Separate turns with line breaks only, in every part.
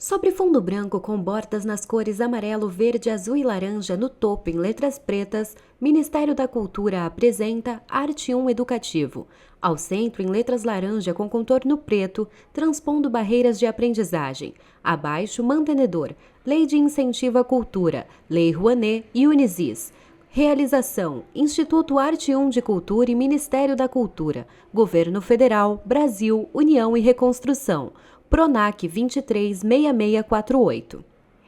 Sobre fundo branco com bordas nas cores amarelo, verde, azul e laranja no topo em letras pretas, Ministério da Cultura apresenta Arte 1 Educativo. Ao centro, em letras laranja com contorno preto, transpondo barreiras de aprendizagem. Abaixo, mantenedor, Lei de Incentivo à Cultura, Lei Rouanet e Unisis. Realização: Instituto Arte 1 de Cultura e Ministério da Cultura, Governo Federal, Brasil, União e Reconstrução. PRONAC 236648.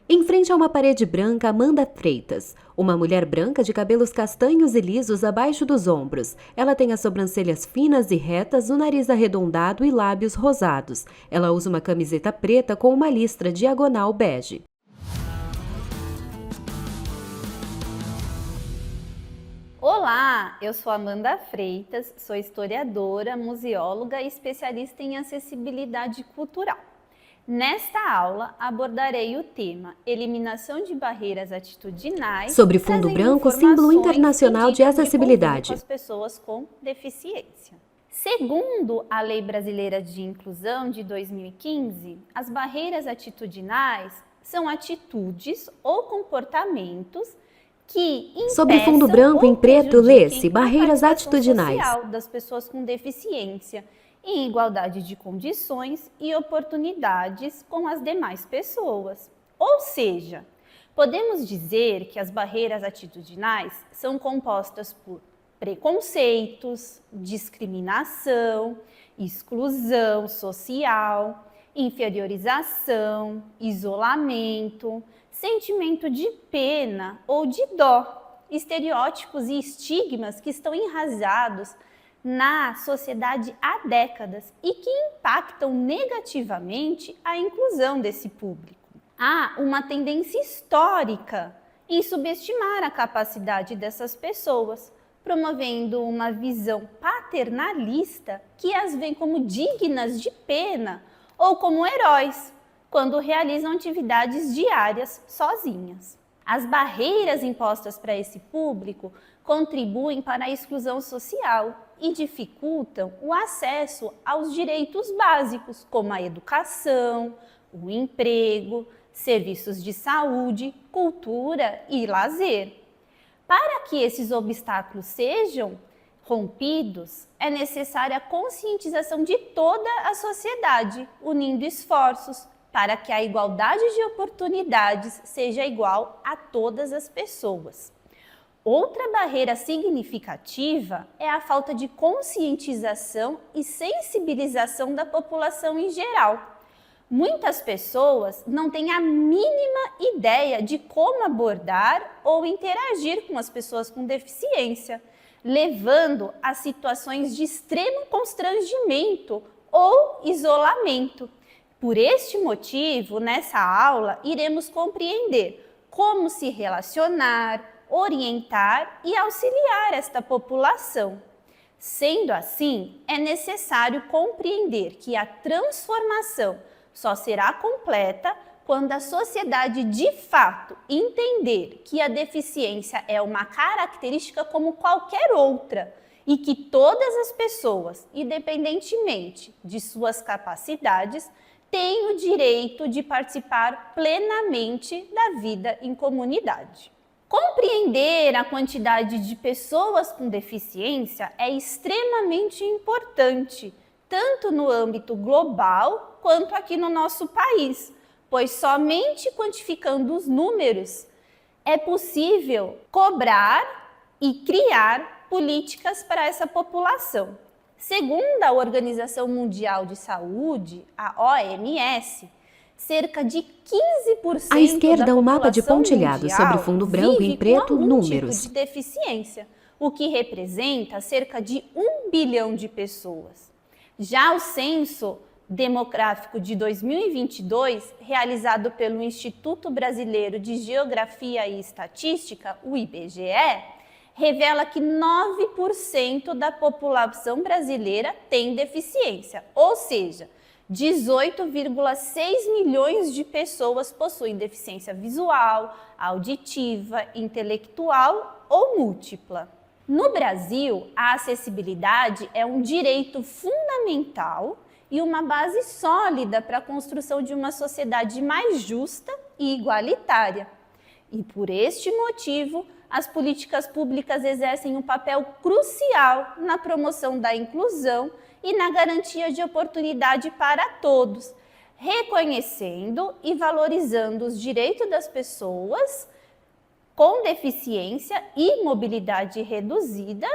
Em frente a uma parede branca, Amanda Freitas. Uma mulher branca de cabelos castanhos e lisos abaixo dos ombros. Ela tem as sobrancelhas finas e retas, o nariz arredondado e lábios rosados. Ela usa uma camiseta preta com uma listra diagonal bege.
Olá, eu sou Amanda Freitas, sou historiadora, museóloga e especialista em acessibilidade cultural. Nesta aula, abordarei o tema Eliminação de Barreiras Atitudinais
sobre fundo branco, símbolo internacional de acessibilidade.
Com as pessoas com deficiência. Segundo a Lei Brasileira de Inclusão de 2015, as barreiras atitudinais são atitudes ou comportamentos que
sobre fundo branco em preto, lê-se barreiras atitudinais
das pessoas com deficiência em igualdade de condições e oportunidades com as demais pessoas. Ou seja, podemos dizer que as barreiras atitudinais são compostas por preconceitos, discriminação, exclusão social, inferiorização, isolamento, sentimento de pena ou de dó, estereótipos e estigmas que estão enraizados na sociedade há décadas e que impactam negativamente a inclusão desse público. Há uma tendência histórica em subestimar a capacidade dessas pessoas, promovendo uma visão paternalista que as vê como dignas de pena ou como heróis, quando realizam atividades diárias sozinhas. As barreiras impostas para esse público contribuem para a exclusão social e dificultam o acesso aos direitos básicos, como a educação, o emprego, serviços de saúde, cultura e lazer. Para que esses obstáculos sejam rompidos, é necessária a conscientização de toda a sociedade, unindo esforços para que a igualdade de oportunidades seja igual a todas as pessoas. Outra barreira significativa é a falta de conscientização e sensibilização da população em geral. Muitas pessoas não têm a mínima ideia de como abordar ou interagir com as pessoas com deficiência, levando a situações de extremo constrangimento ou isolamento. Por este motivo, nessa aula, iremos compreender como se relacionar, orientar e auxiliar esta população. Sendo assim, é necessário compreender que a transformação só será completa quando a sociedade de fato entender que a deficiência é uma característica como qualquer outra e que todas as pessoas, independentemente de suas capacidades, têm o direito de participar plenamente da vida em comunidade. Compreender a quantidade de pessoas com deficiência é extremamente importante, tanto no âmbito global quanto aqui no nosso país, pois somente quantificando os números é possível cobrar e criar políticas para essa população. Segundo a Organização Mundial de Saúde, a OMS, cerca de 15%
à esquerda, um mapa de pontilhado
mundial
sobre fundo branco em preto,
com algum
números.
Tipo de deficiência, o que representa cerca de 1 bilhão de pessoas. Já o censo demográfico de 2022, realizado pelo Instituto Brasileiro de Geografia e Estatística, o IBGE, revela que 9% da população brasileira tem deficiência, ou seja, 18,6 milhões de pessoas possuem deficiência visual, auditiva, intelectual ou múltipla. No Brasil, a acessibilidade é um direito fundamental e uma base sólida para a construção de uma sociedade mais justa e igualitária. E por este motivo, as políticas públicas exercem um papel crucial na promoção da inclusão e na garantia de oportunidade para todos, reconhecendo e valorizando os direitos das pessoas com deficiência e mobilidade reduzida,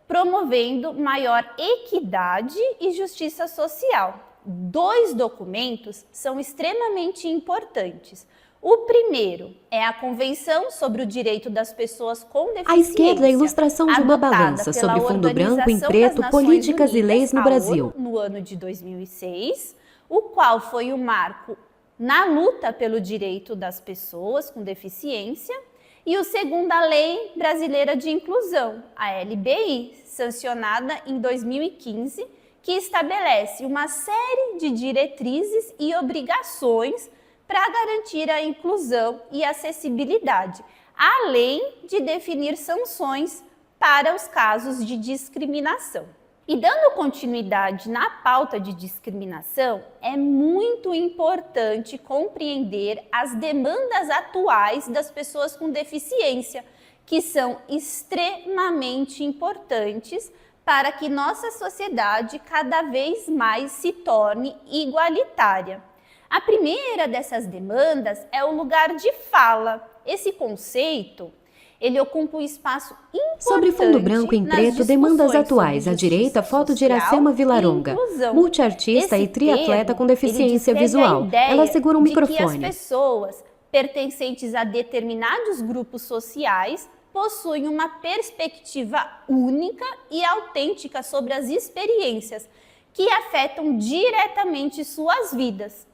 promovendo maior equidade e justiça social. 2 documentos são extremamente importantes. O primeiro é a Convenção sobre o Direito das Pessoas com Deficiência.
À esquerda, a ilustração de uma balança sobre fundo branco em preto, políticas e leis no Brasil.
No ano de 2006, o qual foi o marco na luta pelo direito das pessoas com deficiência, e o segundo, a Lei Brasileira de Inclusão, a LBI, sancionada em 2015, que estabelece uma série de diretrizes e obrigações para garantir a inclusão e acessibilidade, além de definir sanções para os casos de discriminação. E dando continuidade na pauta de discriminação, é muito importante compreender as demandas atuais das pessoas com deficiência, que são extremamente importantes para que nossa sociedade cada vez mais se torne igualitária. A primeira dessas demandas é o lugar de fala. Esse conceito, ele ocupa um espaço importante.
Sobre fundo branco em preto, demandas atuais. À direita, foto de Iracema Vilaronga, multiartista e triatleta com deficiência visual. Ela segura um microfone.
Que as pessoas pertencentes a determinados grupos sociais possuem uma perspectiva única e autêntica sobre as experiências que afetam diretamente suas vidas.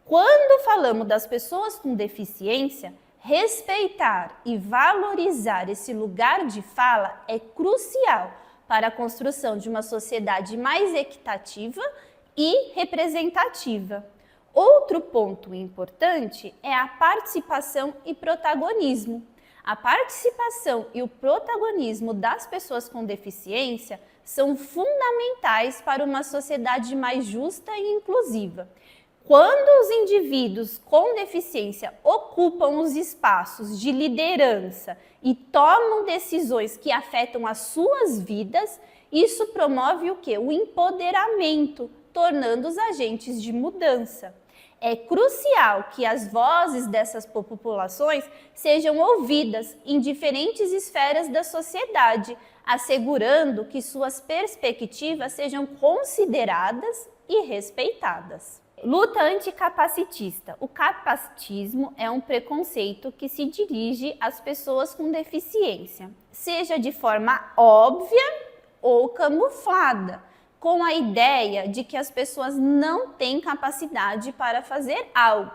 Quando falamos das pessoas com deficiência, respeitar e valorizar esse lugar de fala é crucial para a construção de uma sociedade mais equitativa e representativa. Outro ponto importante é a participação e protagonismo. A participação e o protagonismo das pessoas com deficiência são fundamentais para uma sociedade mais justa e inclusiva. Quando os indivíduos com deficiência ocupam os espaços de liderança e tomam decisões que afetam as suas vidas, isso promove o quê? O empoderamento, tornando-os agentes de mudança. É crucial que as vozes dessas populações sejam ouvidas em diferentes esferas da sociedade, assegurando que suas perspectivas sejam consideradas e respeitadas. Luta anticapacitista. O capacitismo é um preconceito que se dirige às pessoas com deficiência, seja de forma óbvia ou camuflada, com a ideia de que as pessoas não têm capacidade para fazer algo.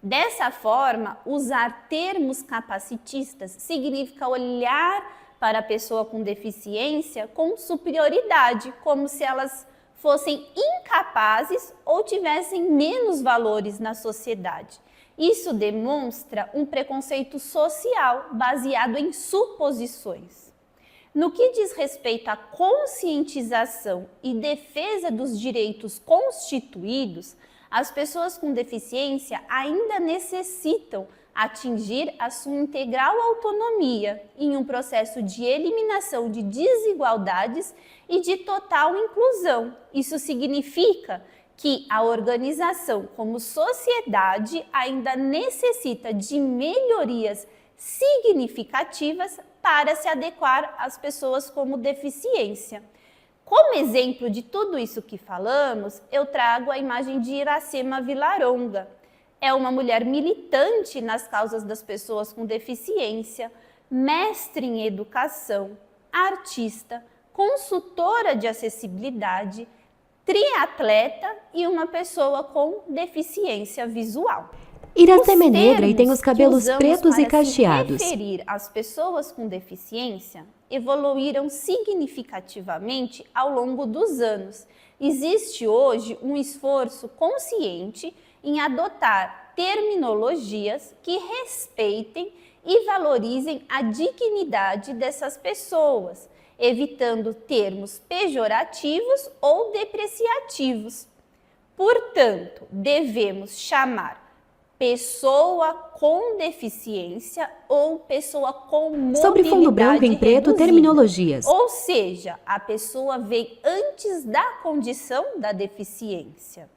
Dessa forma, usar termos capacitistas significa olhar para a pessoa com deficiência com superioridade, como se elas fossem incapazes ou tivessem menos valores na sociedade. Isso demonstra um preconceito social baseado em suposições. No que diz respeito à conscientização e defesa dos direitos constituídos, as pessoas com deficiência ainda necessitam atingir a sua integral autonomia em um processo de eliminação de desigualdades e de total inclusão. Isso significa que a organização como sociedade ainda necessita de melhorias significativas para se adequar às pessoas com deficiência. Como exemplo de tudo isso que falamos, eu trago a imagem de Iracema Vilaronga. É uma mulher militante nas causas das pessoas com deficiência, mestre em educação, artista, consultora de acessibilidade, triatleta e uma pessoa com deficiência visual.
Iracema é negra e tem os cabelos pretos e cacheados.
Se referir às pessoas com deficiência evoluíram significativamente ao longo dos anos. Existe hoje um esforço consciente em adotar terminologias que respeitem e valorizem a dignidade dessas pessoas, evitando termos pejorativos ou depreciativos. Portanto, devemos chamar pessoa com deficiência ou pessoa com mobilidade
Sobre fundo branco em preto,
reduzida.
terminologias.
Ou seja, a pessoa vem antes da condição da deficiência.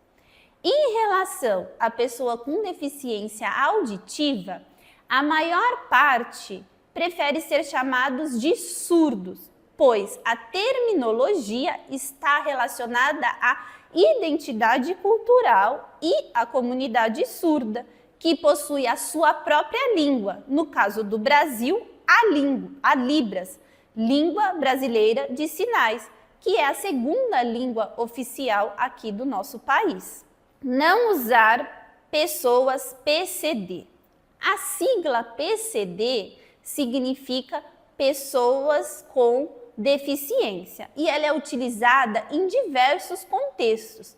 Em relação à pessoa com deficiência auditiva, a maior parte prefere ser chamados de surdos, pois a terminologia está relacionada à identidade cultural e à comunidade surda, que possui a sua própria língua, no caso do Brasil, a Libras, Língua Brasileira de Sinais, que é a segunda língua oficial aqui do nosso país. Não usar pessoas PCD. A sigla PCD significa pessoas com deficiência e ela é utilizada em diversos contextos.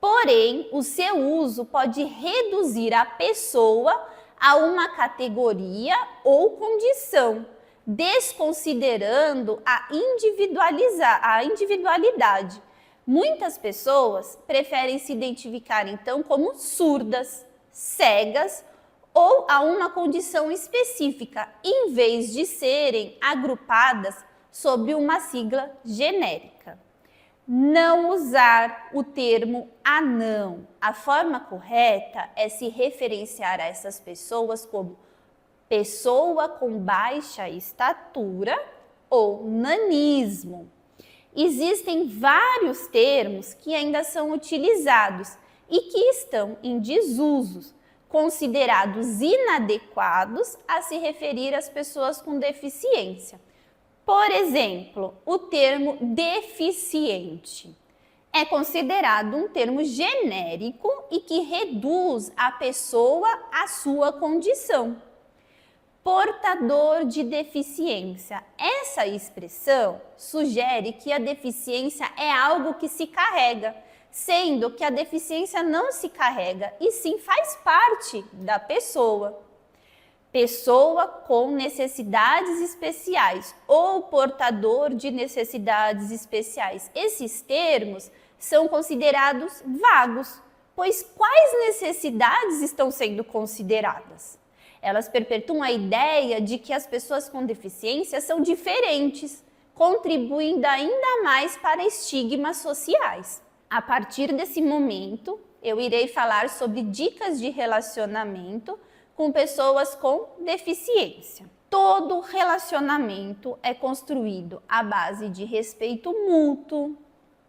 Porém, o seu uso pode reduzir a pessoa a uma categoria ou condição, desconsiderando a individualidade. Muitas pessoas preferem se identificar então como surdas, cegas ou a uma condição específica, em vez de serem agrupadas sob uma sigla genérica. Não usar o termo anão. A forma correta é se referenciar a essas pessoas como pessoa com baixa estatura ou nanismo. Existem vários termos que ainda são utilizados e que estão em desuso, considerados inadequados a se referir às pessoas com deficiência. Por exemplo, o termo deficiente é considerado um termo genérico e que reduz a pessoa à sua condição. Portador de deficiência. Essa expressão sugere que a deficiência é algo que se carrega, sendo que a deficiência não se carrega e sim faz parte da pessoa. Pessoa com necessidades especiais ou portador de necessidades especiais. Esses termos são considerados vagos, pois quais necessidades estão sendo consideradas? Elas perpetuam a ideia de que as pessoas com deficiência são diferentes, contribuindo ainda mais para estigmas sociais. A partir desse momento, eu irei falar sobre dicas de relacionamento com pessoas com deficiência. Todo relacionamento é construído à base de respeito mútuo,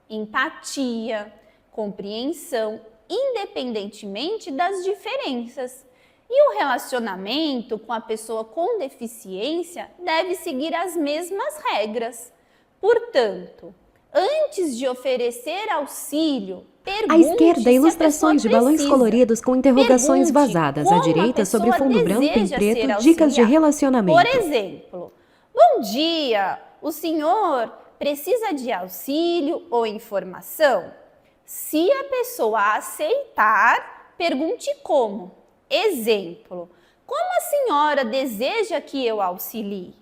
empatia, compreensão, independentemente das diferenças. E o relacionamento com a pessoa com deficiência deve seguir as mesmas regras. Portanto, antes de oferecer auxílio, pergunte
À esquerda,
se a
ilustrações de
pessoa
balões
precisa.
coloridos com interrogações
Pergunte
vazadas. À
como a
direita, sobre
pessoa
fundo branco em
deseja
preto,
ser
dicas de
auxiliada.
relacionamento.
Por exemplo, bom dia, o senhor precisa de auxílio ou informação? Se a pessoa aceitar, pergunte como. Exemplo, como a senhora deseja que eu auxilie?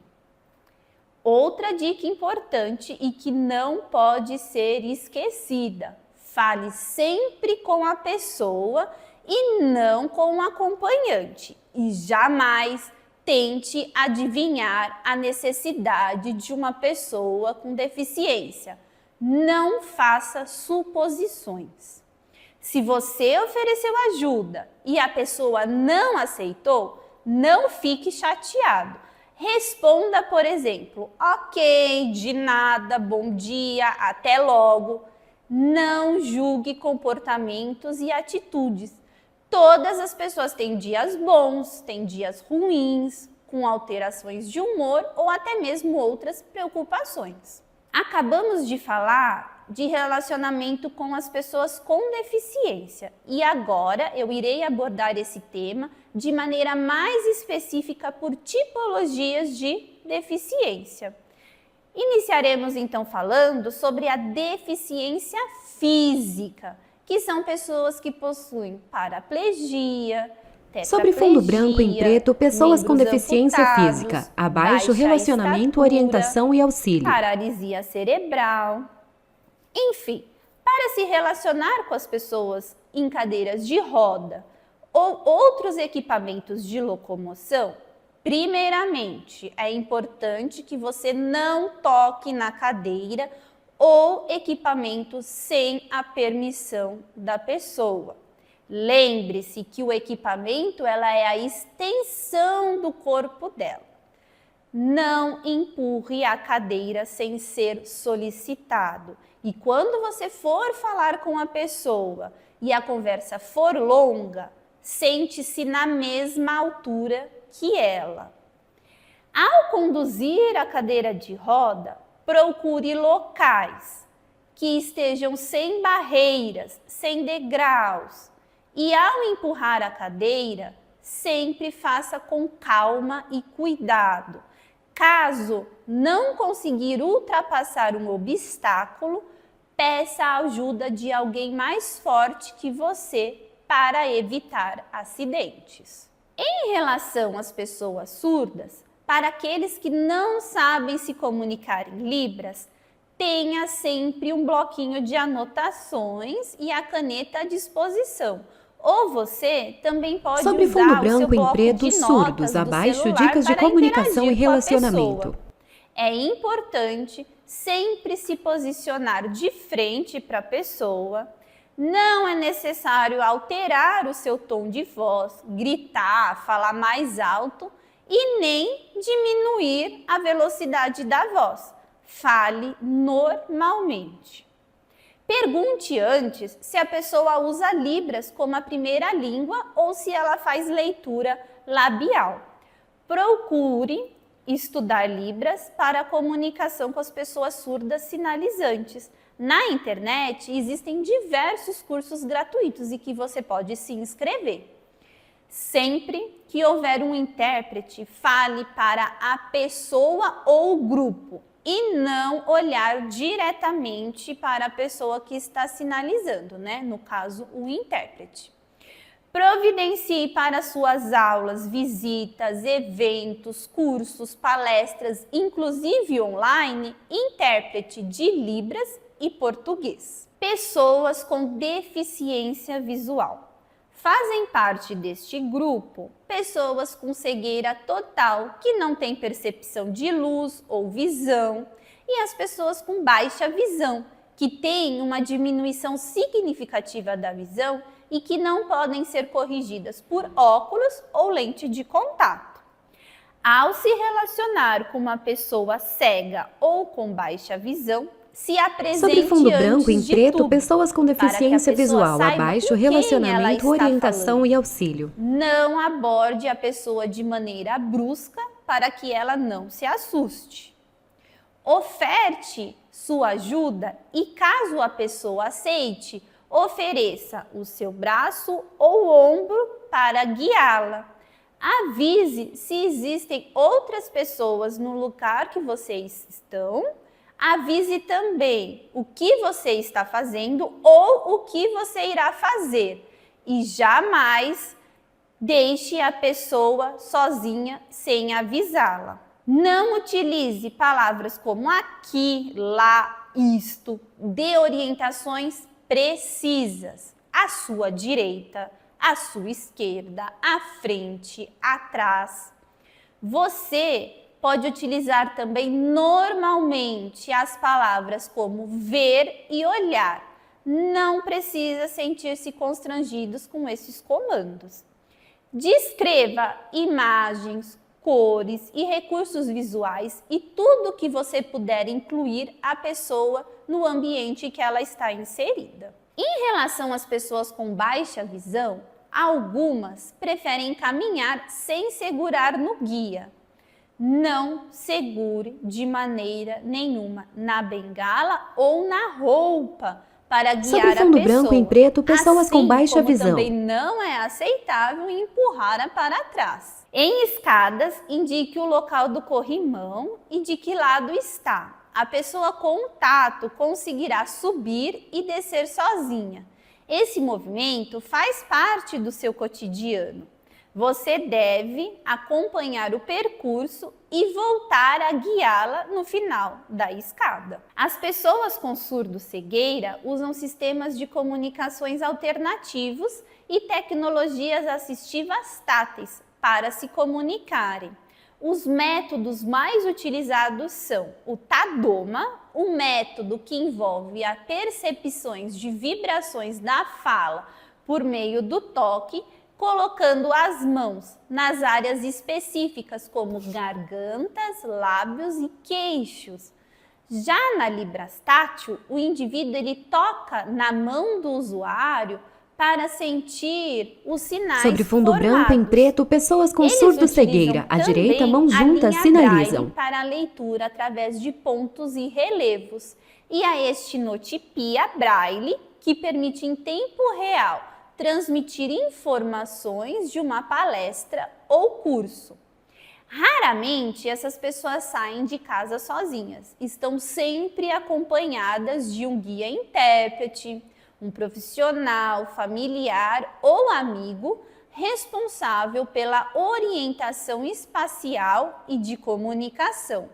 Outra dica importante e que não pode ser esquecida: fale sempre com a pessoa e não com o acompanhante. E jamais tente adivinhar a necessidade de uma pessoa com deficiência. Não faça suposições. Se você ofereceu ajuda e a pessoa não aceitou, não fique chateado. Responda, por exemplo, ok, de nada, bom dia, até logo. Não julgue comportamentos e atitudes. Todas as pessoas têm dias bons, têm dias ruins, com alterações de humor ou até mesmo outras preocupações. Acabamos de falar de relacionamento com as pessoas com deficiência e agora eu irei abordar esse tema de maneira mais específica por tipologias de deficiência. Iniciaremos então falando sobre a deficiência física, que são pessoas que possuem paraplegia,
Sobre fundo branco em preto, pessoas com deficiência física. Abaixo, relacionamento,
estatura,
orientação e auxílio.
paralisia cerebral. Enfim, Para se relacionar com as pessoas em cadeiras de roda ou outros equipamentos de locomoção, primeiramente, é importante que você não toque na cadeira ou equipamento sem a permissão da pessoa. Lembre-se que o equipamento ela é a extensão do corpo dela. Não empurre a cadeira sem ser solicitado. E quando você for falar com a pessoa e a conversa for longa, sente-se na mesma altura que ela. Ao conduzir a cadeira de roda, procure locais que estejam sem barreiras, sem degraus. E ao empurrar a cadeira, sempre faça com calma e cuidado. Caso não conseguir ultrapassar um obstáculo, peça a ajuda de alguém mais forte que você para evitar acidentes. Em relação às pessoas surdas, para aqueles que não sabem se comunicar em Libras, tenha sempre um bloquinho de anotações e a caneta à disposição. Ou você também pode
Sobre
usar
fundo
o seu
branco em
bloco
preto,
de notas
surdos,
do
abaixo
celular
dicas de
para
comunicação e
interagir com a
relacionamento.
pessoa. É importante sempre se posicionar de frente para a pessoa. Não é necessário alterar o seu tom de voz, gritar, falar mais alto e nem diminuir a velocidade da voz. Fale normalmente. Pergunte antes se a pessoa usa Libras como a primeira língua ou se ela faz leitura labial. Procure estudar Libras para a comunicação com as pessoas surdas sinalizantes. Na internet existem diversos cursos gratuitos e que você pode se inscrever. Sempre que houver um intérprete, fale para a pessoa ou grupo e não olhar diretamente para a pessoa que está sinalizando, né? No caso, o intérprete. Providencie para suas aulas, visitas, eventos, cursos, palestras, inclusive online, intérprete de Libras e português. Pessoas com deficiência visual. Fazem parte deste grupo pessoas com cegueira total, que não têm percepção de luz ou visão, e as pessoas com baixa visão, que têm uma diminuição significativa da visão e que não podem ser corrigidas por óculos ou lente de contato. Ao se relacionar com uma pessoa cega ou com baixa visão, se apresente
Sobre fundo branco em
antes de
preto,
tudo,
pessoas com
para que a
deficiência
pessoa
visual,
saiba
abaixo
com quem ela
relacionamento,
está
orientação
falando.
e auxílio.
Não aborde a pessoa de maneira brusca para que ela não se assuste. Oferte sua ajuda e, caso a pessoa aceite, ofereça o seu braço ou ombro para guiá-la. Avise se existem outras pessoas no lugar que vocês estão. Avise também o que você está fazendo ou o que você irá fazer. E jamais deixe a pessoa sozinha sem avisá-la. Não utilize palavras como aqui, lá, isto. Dê orientações precisas. À sua direita, à sua esquerda, à frente, atrás. Você pode utilizar também normalmente as palavras como ver e olhar. Não precisa sentir-se constrangidos com esses comandos. Descreva imagens, cores e recursos visuais e tudo que você puder incluir a pessoa no ambiente que ela está inserida. Em relação às pessoas com baixa visão, algumas preferem caminhar sem segurar no guia. Não segure de maneira nenhuma na bengala ou na roupa para guiar a pessoa.
Sobre fundo branco em preto, pessoas com baixa visão.
Também não é aceitável empurrar para trás. Em escadas, indique o local do corrimão e de que lado está. A pessoa com tato conseguirá subir e descer sozinha. Esse movimento faz parte do seu cotidiano. Você deve acompanhar o percurso e voltar a guiá-la no final da escada. As pessoas com surdo-cegueira usam sistemas de comunicações alternativos e tecnologias assistivas táteis para se comunicarem. Os métodos mais utilizados são o Tadoma, um método que envolve a percepções de vibrações da fala por meio do toque, colocando as mãos nas áreas específicas como gargantas, lábios e queixos. Já na Libras tátil, o indivíduo ele toca na mão do usuário para sentir os sinais
Sobre fundo
formados.
branco em preto, pessoas com
Eles
surdo-cegueira. À
utilizam
direita,
também
mãos
a
juntas
linha
sinalizam.
Braille para a leitura através de pontos e relevos. E a estenotipia Braille, que permite em tempo real transmitir informações de uma palestra ou curso. Raramente essas pessoas saem de casa sozinhas. Estão sempre acompanhadas de um guia intérprete, um profissional, familiar ou amigo responsável pela orientação espacial e de comunicação.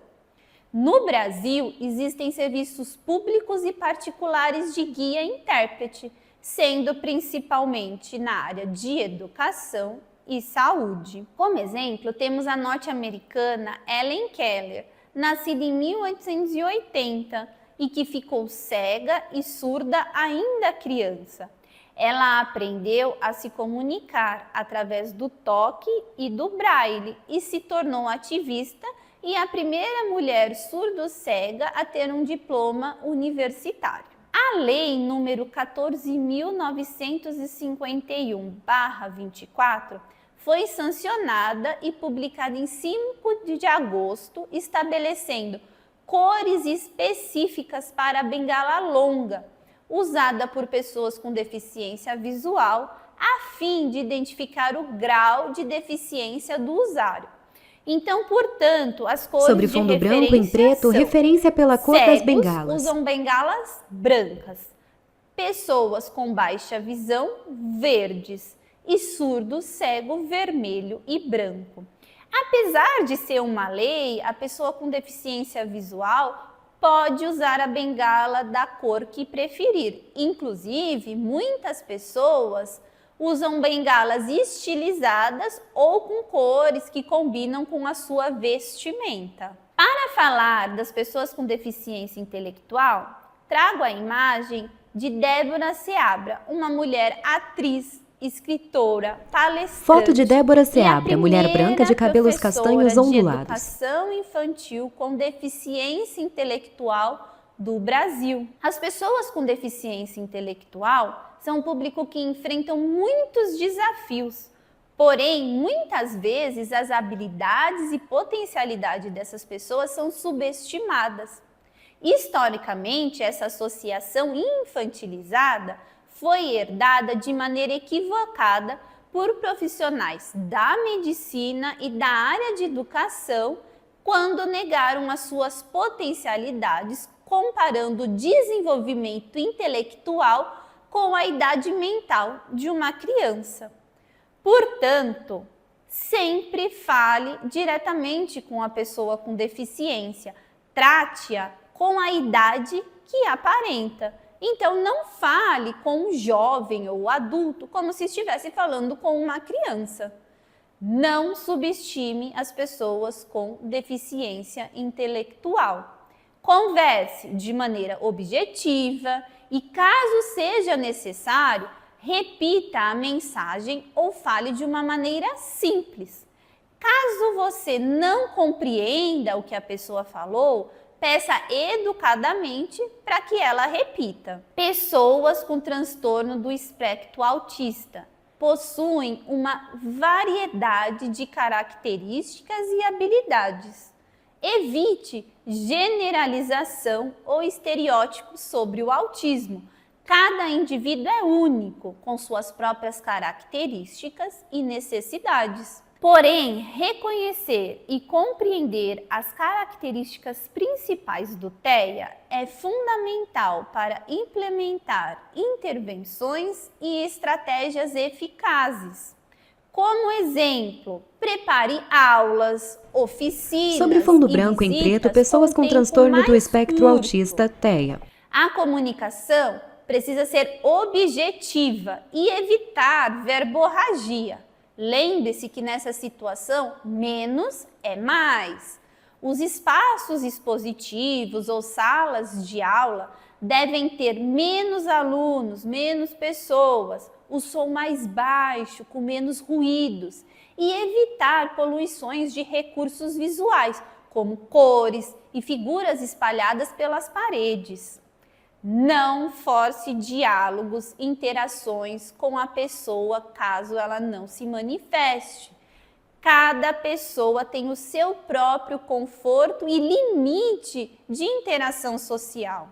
No Brasil, existem serviços públicos e particulares de guia intérprete, sendo principalmente na área de educação e saúde. Como exemplo, temos a norte-americana Helen Keller, nascida em 1880, e que ficou cega e surda ainda criança. Ela aprendeu a se comunicar através do toque e do braille e se tornou ativista e a primeira mulher surdo-cega a ter um diploma universitário. A Lei número 14.951/24 foi sancionada e publicada em 5 de agosto, estabelecendo cores específicas para a bengala longa, usada por pessoas com deficiência visual, a fim de identificar o grau de deficiência do usuário. Então, portanto, as cores
Sobre
de
fundo
referência
branco em preto,
são:
referência pela cor das
cegos
bengalas.
usam bengalas brancas, pessoas com baixa visão, verdes, e surdo cego, vermelho e branco. Apesar de ser uma lei, a pessoa com deficiência visual pode usar a bengala da cor que preferir. Inclusive, muitas pessoas usam bengalas estilizadas ou com cores que combinam com a sua vestimenta. Para falar das pessoas com deficiência intelectual, trago a imagem de Débora Seabra, uma mulher atriz, escritora, palestrante.
Foto de Débora
e
Seabra,
a
mulher branca de cabelos
professora
castanhos
de
ondulados.
educação infantil com deficiência intelectual do Brasil. As pessoas com deficiência intelectual são um público que enfrentam muitos desafios, porém, muitas vezes as habilidades e potencialidade dessas pessoas são subestimadas. Historicamente, essa associação infantilizada foi herdada de maneira equivocada por profissionais da medicina e da área de educação quando negaram as suas potencialidades, comparando o desenvolvimento intelectual com a idade mental de uma criança. Portanto, sempre fale diretamente com a pessoa com deficiência, trate-a com a idade que aparenta. Então, não fale com um jovem ou adulto como se estivesse falando com uma criança. Não subestime as pessoas com deficiência intelectual. Converse de maneira objetiva e, caso seja necessário, repita a mensagem ou fale de uma maneira simples. Caso você não compreenda o que a pessoa falou, peça educadamente para que ela repita. Pessoas com transtorno do espectro autista possuem uma variedade de características e habilidades. Evite generalização ou estereótipos sobre o autismo. Cada indivíduo é único, com suas próprias características e necessidades. Porém, reconhecer e compreender as características principais do TEA é fundamental para implementar intervenções e estratégias eficazes. Como exemplo, prepare aulas, oficinas
Sobre fundo
e
branco em
visitas
preto, pessoas com
tempo
transtorno do
mais
espectro
curto.
autista, TEA.
A comunicação precisa ser objetiva e evitar verborragia. Lembre-se que nessa situação, menos é mais. Os espaços expositivos ou salas de aula devem ter menos alunos, menos pessoas, o som mais baixo, com menos ruídos e evitar poluições de recursos visuais, como cores e figuras espalhadas pelas paredes. Não force diálogos, interações com a pessoa caso ela não se manifeste. Cada pessoa tem o seu próprio conforto e limite de interação social.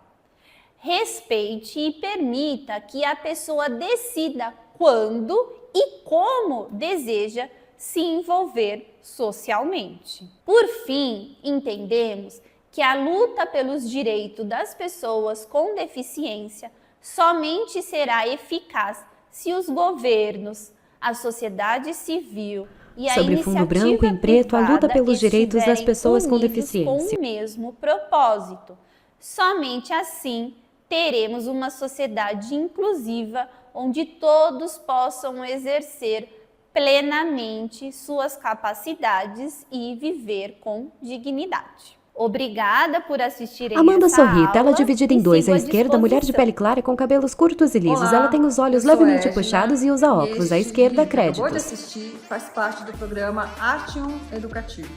Respeite e permita que a pessoa decida quando e como deseja se envolver socialmente. Por fim, entendemos que a luta pelos direitos das pessoas com deficiência somente será eficaz se os governos, a sociedade civil e a
Sobre fundo
iniciativa
branco em preto, a luta
privada
pelos direitos das
estiverem
pessoas com
unidos
deficiência.
com o mesmo propósito. Somente assim teremos uma sociedade inclusiva onde todos possam exercer plenamente suas capacidades e viver com dignidade. Obrigada por assistirem
Amanda
essa
sorri,
aula
tela dividida em
e
dois.
sigo
À esquerda, mulher de
disposição.
pele clara com cabelos curtos e lisos.
Olá,
Ela tem os olhos
eu sou
levemente
Edna,
puxados e usa óculos. À
este
esquerda,
vídeo que acabou de
créditos.
assistir faz parte do programa Artium Educativo.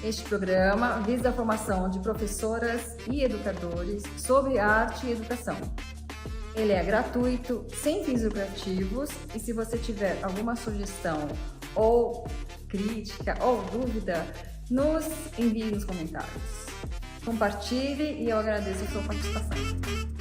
Este programa visa a formação de professoras e educadores sobre arte e educação. Ele é gratuito, sem fins lucrativos, e se você tiver alguma sugestão ou crítica ou dúvida, nos envie nos comentários. Compartilhe e eu agradeço a sua participação.